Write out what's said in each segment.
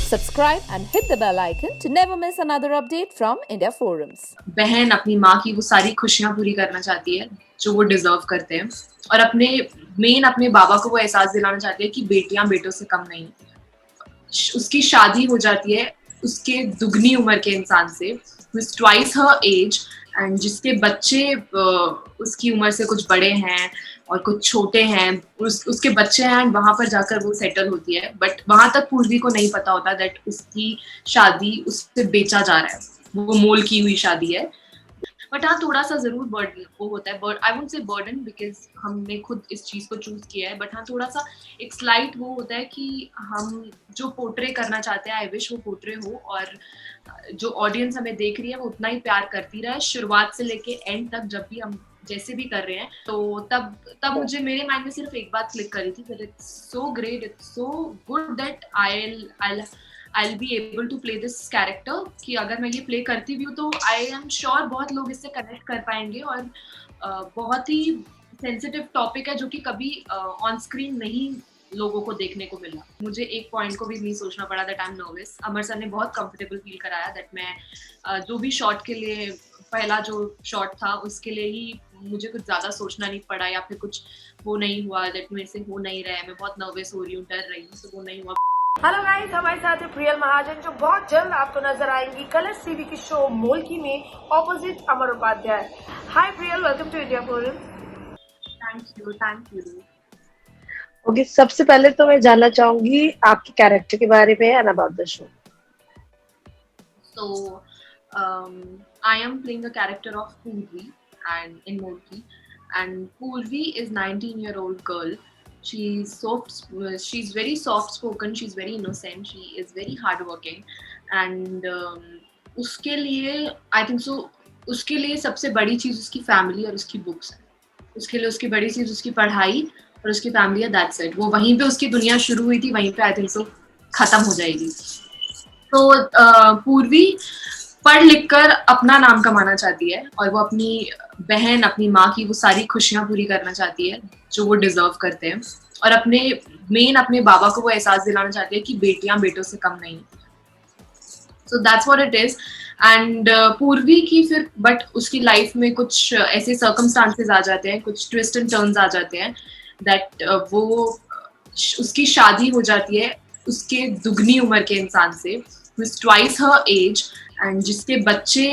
Subscribe and hit the bell icon to never miss another update from India Forums. बहन अपनी माँ की वो सारी खुशियां पूरी करना चाहती है जो वो डिजर्व करते हैं और अपने बाबा को वो एहसास दिलाना चाहती है कि बेटियां बेटों से कम नहीं। उसकी शादी हो जाती है उसके दुगनी उम्र के इंसान से who is twice her age and जिसके बच्चे उसकी उम्र से कुछ बड़े हैं और कुछ छोटे हैं। उसके बच्चे हैं एंड वहां पर जाकर वो सेटल होती है, बट वहां तक पूर्वी को नहीं पता होता दैट उसकी शादी उससे बेचा जा रहा है, वो मोल की हुई शादी है। बट हाँ, थोड़ा सा जरूर बर्डन वो होता है, I would say burden because हमने खुद इस चीज को चूज किया है। बट हाँ, थोड़ा सा एक स्लाइट वो होता है कि हम जो पोर्ट्रे करना चाहते हैं आई विश वो पोर्ट्रे हो और जो ऑडियंस हमें देख रही है वो उतना ही प्यार करती रहे शुरुआत से लेके एंड तक। जब भी हम जैसे भी कर रहे हैं तो तब मुझे मेरे माइंड में सिर्फ एक बात क्लिक करी थी that it's so great, it's so good that I'll be able to play this character कि अगर मैं ये प्ले करती भी हूँ तो आई एम श्योर बहुत लोग इससे कनेक्ट कर पाएंगे और बहुत ही सेंसिटिव टॉपिक है जो कि कभी ऑन स्क्रीन नहीं लोगों को देखने को मिला। मुझे एक पॉइंट को भी नहीं सोचना पड़ा that I M nervous. Amar sir ने बहुत कंफर्टेबल फील कराया दैट मैं जो भी शॉट के लिए पहला जो शॉट था उसके लिए ही मुझे कुछ ज्यादा सोचना नहीं पड़ा या फिर कुछ वो नहीं हुआ दैट मेरे से हो नहीं रहा है, मैं बहुत नर्वस हो रही हूँ, डर रही हूँ, तो वो नहीं हुआ। हेलो गाइस, हमारे साथ है प्रियल महाजन जो बहुत जल्द आपको नजर आएंगी कलर्स टीवी की शो मोलकी में opposite Amar Upadhyay. Hi Priyal, welcome to India forum. Thank you. Okay, सबसे पहले तो मैं जानना चाहूंगी आपके कैरेक्टर के बारे में and about the show. So I am playing a character of Purvi and in Molki, and Purvi is 19-year-old girl. She's very soft spoken, she's very innocent, she is very hardworking and उसके लिए I think so उसके लिए सबसे बड़ी चीज उसकी family और उसकी बुक्स है। उसके लिए उसकी बड़ी चीज उसकी पढ़ाई और उसकी फैमिली है, दैट्स इट। वो वहीं पे उसकी दुनिया शुरू हुई थी, वहीं पे आई थिंक सो खत्म हो जाएगी। तो पूर्वी पढ़ लिख कर अपना नाम कमाना चाहती है और वो अपनी बहन अपनी माँ की वो सारी खुशियां पूरी करना चाहती है जो वो डिजर्व करते हैं और अपने बाबा को वो एहसास दिलाना चाहती है कि बेटियां बेटों से कम नहीं। So that's what it is. And पूर्वी की फिर बट उसकी लाइफ में कुछ ऐसे सर्कमस्टांसेस आ जाते हैं, कुछ ट्विस्ट एंड टर्न्स आ जाते हैं दैट वो उसकी शादी हो जाती है उसके दुगनी उम्र के इंसान से who is twice her age and जिसके बच्चे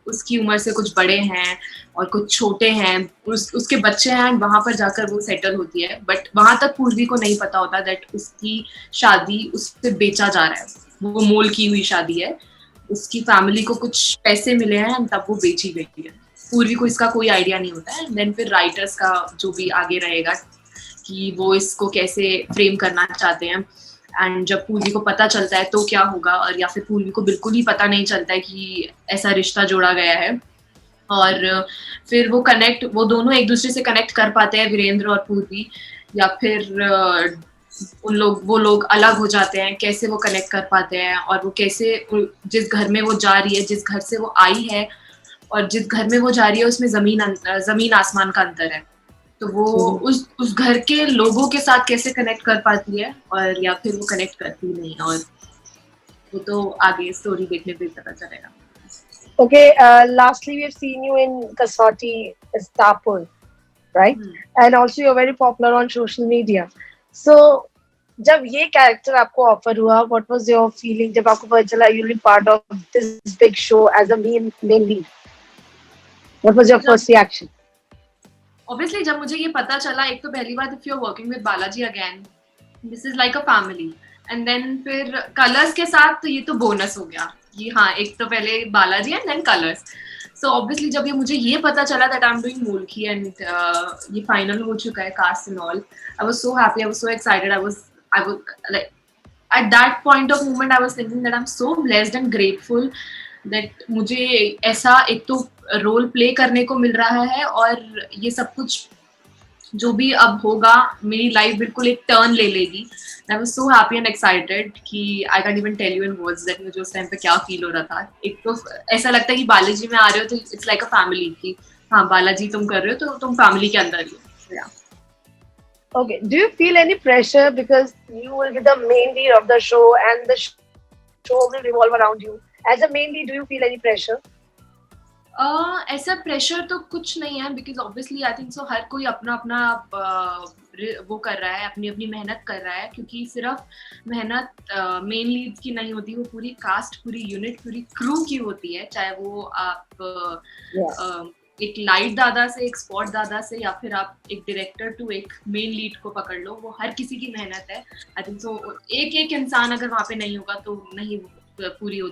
उसकी उम्र से कुछ बड़े हैं और कुछ छोटे हैं। उसके बच्चे हैं एंड वहां पर जाकर वो सेटल होती है, बट वहां तक पूर्वी को नहीं पता होता दैट उसकी शादी उससे बेचा जा रहा है, वो मोल की हुई शादी है। उसकी फैमिली को कुछ पैसे मिले हैं एंड तब वो बेची गई है। पूर्वी को इसका कोई आइडिया नहीं होता है। देन फिर राइटर्स का जो भी आगे रहेगा कि वो इसको कैसे फ्रेम करना चाहते हैं एंड जब पूर्वी को पता चलता है तो क्या होगा, और या फिर पूर्वी को बिल्कुल ही पता नहीं चलता है कि ऐसा रिश्ता जोड़ा गया है और फिर वो दोनों एक दूसरे से कनेक्ट कर पाते हैं, वीरेंद्र और पूर्वी, या फिर वो लोग अलग हो जाते हैं, कैसे वो कनेक्ट कर पाते हैं और वो कैसे जिस घर में वो जा रही है, जिस घर से वो आई है और जिस घर में वो जा रही है उसमें जमीन आसमान का अंतर है। तो वो उस घर के लोगों के साथ कैसे कनेक्ट कर पाती है और या फिर वो कनेक्ट करती नहीं, और वो तो आगे स्टोरी देखने पे पता चलेगा। Okay, lastly we have seen you in Kasauti Istapur, right? And also you're very popular on social media. So जब ये कैरेक्टर आपको ऑफर हुआ, what was your feeling जब आपको पता चला you'll be part of this big show as a main lead? What was your first reaction? Obviously जब मुझे ये पता चला, एक तो पहली बात if you're working with Balaji again, this is like a family, and then फिर कलर्स के साथ तो ये तो बोनस हो गया कि हाँ, एक तो पहले Balaji and then Colors. So obviously जब मुझे ये पता चला that I am doing Molkki and ये फाइनल हो चुका है cast and all, I was so happy, I was so excited, I was like at that point of moment I was thinking that I'm so blessed and grateful that मुझे ऐसा एक तो role play करने को मिल रहा है और ये सब कुछ जो भी अब होगा मेरी लाइफ बिल्कुल एक टर्न ले लेगी। I was so happy and excited कि I can't even tell you in words that मुझे उस टाइम पे क्या फील हो रहा था। एक तो ऐसा लगता है कि बालाजी में आ रहे हो तो it's like a family कि हाँ बालाजी तुम कर रहे हो तो तुम फैमिली के अंदर ही हो। Okay. Do you feel any pressure because you will be the main lead of the show and the show will revolve around you? As a main lead, do you feel any pressure? ऐसा pressure तो कुछ नहीं है because obviously I think so हर कोई अपना अपना वो कर रहा है, अपनी अपनी मेहनत कर रहा है, क्योंकि सिर्फ मेहनत मेन लीड्स की नहीं होती, वो पूरी कास्ट, पूरी यूनिट, पूरी क्रू की होती है। चाहे वो आप एक लाइट दादा से, एक स्पॉट दादा से, या फिर आप एक डायरेक्टर टू एक मेन लीड को पकड़ लो, वो हर किसी की मेहनत है। आई थिंक सो एक एक इंसान अगर वहाँ पे नहीं होगा तो नहीं पूरी हो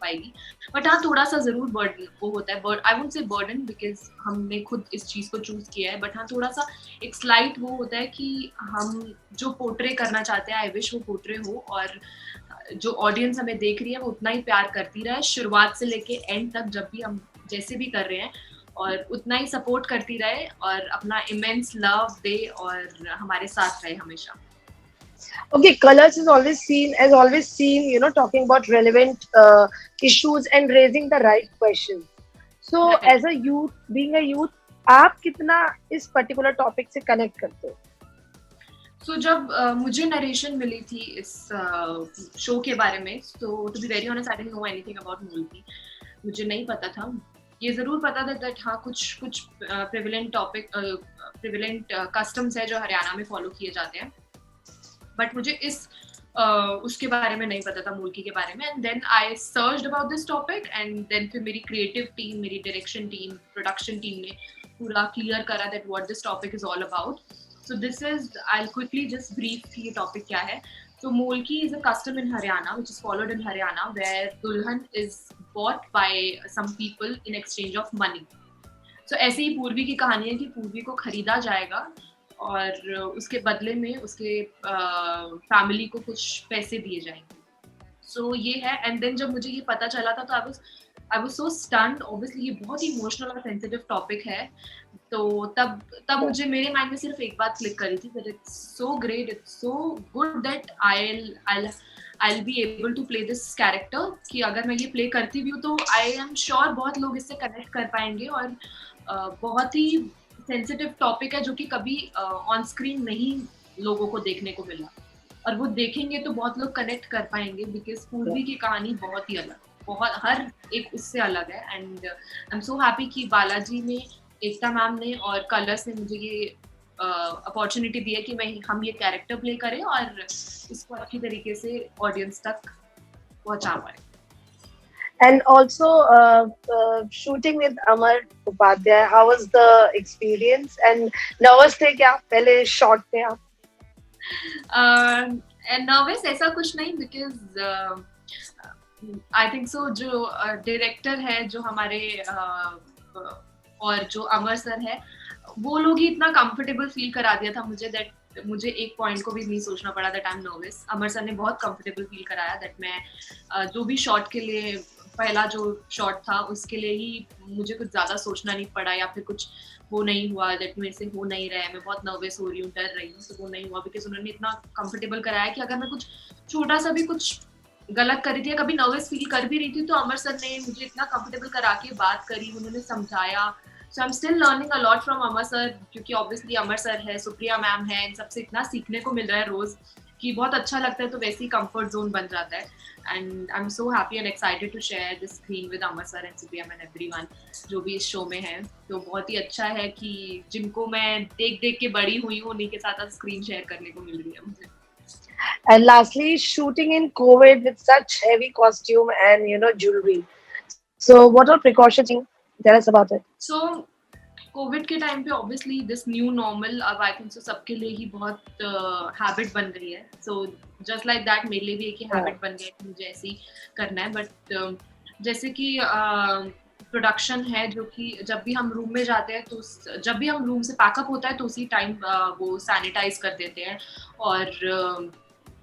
पाएगी। बट हाँ, थोड़ा सा जरूर बर्डन वो होता है, I wouldn't say burden because हमने खुद इस चीज को चूज किया है, बट हाँ थोड़ा सा एक स्लाइट वो होता है कि हम जो पोर्ट्रे करना चाहते हैं, आई विश वो पोर्ट्रे हो, और जो ऑडियंस हमें देख रही है वो उतना ही प्यार करती रहे, शुरुआत से लेके एंड तक, जब भी हम जैसे भी कर रहे हैं, और उतना ही सपोर्ट करती रहे और अपना इमेंस लव दे और हमारे साथ रहे हमेशा। Okay, Colors is always seen, you know, talking about relevant issues and raising the right questions. So, Right. as a youth, being a youth, आप कितना इस particular topic से connect करते हो? So, जब मुझे नरेशन मिली थी इस शो के बारे में, so to be very honest, I didn't know anything about मूलकी। मुझे नहीं पता था। ये जरूर पता था that हाँ कुछ prevalent customs है जो हरियाणा में फॉलो किए जाते हैं, बट मुझे उसके बारे में नहीं पता था, मूलकी के बारे में। And then I searched about this topic, and then फिर मेरी क्रिएटिव टीम, मेरी डायरेक्शन टीम, प्रोडक्शन टीम ने पूरा क्लियर करा that what this topic is all about. So this is, I will quickly just brief कि ये topic क्या है। So Molki is a custom in Haryana, which is followed in Haryana, where dulhan is bought by some people in exchange of money. So ऐसे ही पूर्वी की कहानी है कि पूर्वी को खरीदा जाएगा और उसके बदले में उसके फैमिली को कुछ पैसे दिए जाएंगे। So ये है। एंड देन जब मुझे ये पता चला था तो I was so stunned. Obviously ये बहुत ही इमोशनल और सेंसिटिव टॉपिक है, तो तब मुझे मेरे माइंड में सिर्फ एक बात क्लिक करी थी, that it's so great, it's so good that I'll be able to play this character, कि अगर मैं ये प्ले करती भी हूँ तो I am sure बहुत लोग इससे कनेक्ट कर पाएंगे, और बहुत ही सेंसिटिव टॉपिक है जो कि कभी ऑन स्क्रीन नहीं लोगों को देखने को मिला, और वो देखेंगे तो बहुत लोग कनेक्ट कर पाएंगे, बिकॉज पूर्वी की कहानी बहुत ही अलग, बहुत हर एक उससे अलग है। And I am so happy कि बालाजी ने, एकता मैम ने और कलर्स ने मुझे ये अपॉर्चुनिटी दी है कि हम ये कैरेक्टर प्ले करें और इसको अच्छी तरीके से ऑडियंस तक पहुंचा पाए। And also shooting with Amar Upadhyay, how was the experience? And nervous थे क्या पहले शॉट पे आप? नर्वस ऐसा कुछ नहीं, बिकॉज आई थिंक सो जो डायरेक्टर है, जो हमारे और जो अमर सर है, वो लोग ही इतना कंफर्टेबल फील करा दिया था मुझे, दैट मुझे एक पॉइंट को भी नहीं सोचना पड़ा that I M nervous. Amar sir ने बहुत कंफर्टेबल फील कराया दैट मैं जो भी शॉट के लिए, पहला जो शॉट था उसके लिए ही मुझे कुछ ज़्यादा सोचना नहीं पड़ा, या फिर कुछ वो नहीं हुआ दैट मेरे से हो नहीं रहा है, मैं बहुत नर्वस हो रही हूँ, डर रही हूँ, तो वो नहीं हुआ, बिकॉज उन्होंने इतना कंफर्टेबल कराया कि अगर मैं कुछ छोटा सा भी कुछ गलत कर रही थी, कभी नर्वस फील कर भी रही थी, तो अमर सर ने मुझे इतना कंफर्टेबल करा के बात करी, उन्होंने समझाया। So I am still learning a lot from Amar sir, क्योंकि ऑब्वियसली अमर सर है, सुप्रिया मैम है, इन सबसे इतना सीखने को मिल रहा है रोज कि बहुत अच्छा लगता है, तो वैसे ही कंफर्ट जोन बन जाता है। And I am so happy and excited to share this screen with Amar sir and Supriya ma'am, everyone जो भी इस शो में है। तो बहुत ही अच्छा है कि जिनको मैं देख देख के बड़ी हुई हूँ, उन्हीं के साथ स्क्रीन शेयर करने को मिल रही है मुझे। And lastly, shooting in COVID with such heavy costume and, you know, jewelry. So what are precautions? Tell us about it. So Covid के टाइम पे ऑब्वियसली दिस न्यू नॉर्मल अब आई थिंक सो सबके लिए ही बहुत हैबिट बन गई है। सो जस्ट लाइक दैट मेरे लिए भी एक ही हैबिट बन गया कि मुझे ऐसे ही करना है। बट जैसे कि प्रोडक्शन है, जो कि जब भी हम रूम में जाते हैं, तो जब भी हम रूम से पैकअप होता है तो उसी टाइम वो सैनिटाइज कर देते हैं, और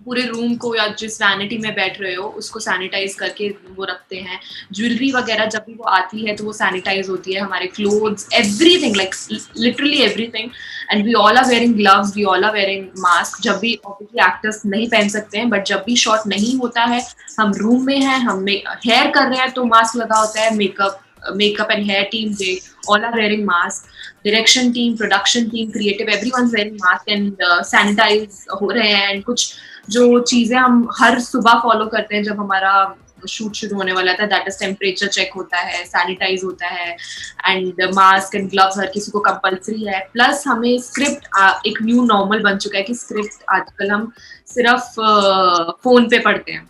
पूरे रूम को या जिस वैनिटी में बैठ रहे हो उसको सैनिटाइज करके वो रखते हैं। ज्वेलरी वगैरह जब भी वो आती है तो वो सैनिटाइज होती है, हमारे clothes, everything, like literally everything. And we all are wearing gloves, we all are wearing mask. जब भी ऑब्वियसली एक्टर्स नहीं पहन सकते हैं, बट जब भी शॉट नहीं होता है, हम रूम में हैं, हम हेयर कर रहे हैं तो मास्क लगा होता है, makeup makeup and hair team, they all are wearing mask. Direction team, production team, creative, everyone's wearing mask and sanitize हो रहे हैं. And कुछ जो चीजें हम हर सुबह फॉलो करते हैं जब हमारा शूट शुरू होने वाला था, दैट इज टेम्परेचर चेक होता है, सैनिटाइज होता है, एंड मास्क एंड ग्लव्स हर किसी को कंपलसरी है. प्लस हमें स्क्रिप्ट एक न्यू नॉर्मल बन चुका है कि स्क्रिप्ट आजकल हम सिर्फ फोन पे पढ़ते हैं.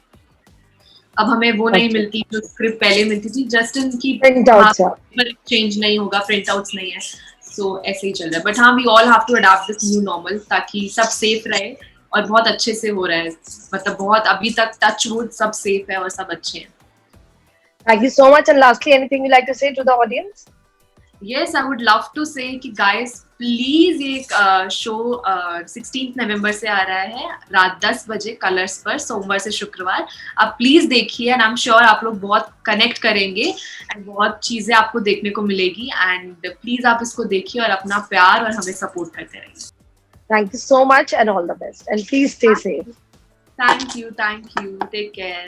अब हमें वो नहीं मिलती जो स्क्रिप्ट पहले मिलती थी, जस्ट इनकी चेंज नहीं होगा, प्रिंट आउट्स नहीं है. सो ऐसे ही चल रहा है. बट हाँ, we all have to adopt this new normal ताकि सब सेफ रहे, और बहुत अच्छे से हो रहा है. मतलब बहुत अभी तक टच वुड सब सेफ है और सब अच्छे हैं. Thank you so much. And lastly, anything you'd like to say to the audience? Yes, I would love to say कि guys प्लीज ये शो 16 नवंबर से आ रहा है रात 10 बजे कलर्स पर, सोमवार से शुक्रवार. आप प्लीज देखिए एंड आई एम श्योर आप लोग बहुत कनेक्ट करेंगे एंड बहुत चीजें आपको देखने को मिलेगी. एंड प्लीज आप इसको देखिए और अपना प्यार और हमें सपोर्ट करते रहिए. Thank you so much and all the best. And please stay safe. Thank you. Take care.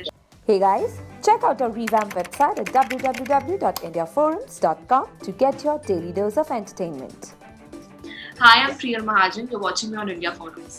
Hey guys, check out our revamped website at www.indiaforums.com to get your daily dose of entertainment. Hi, I'm Priyal Mahajan. You're watching me on India Forums.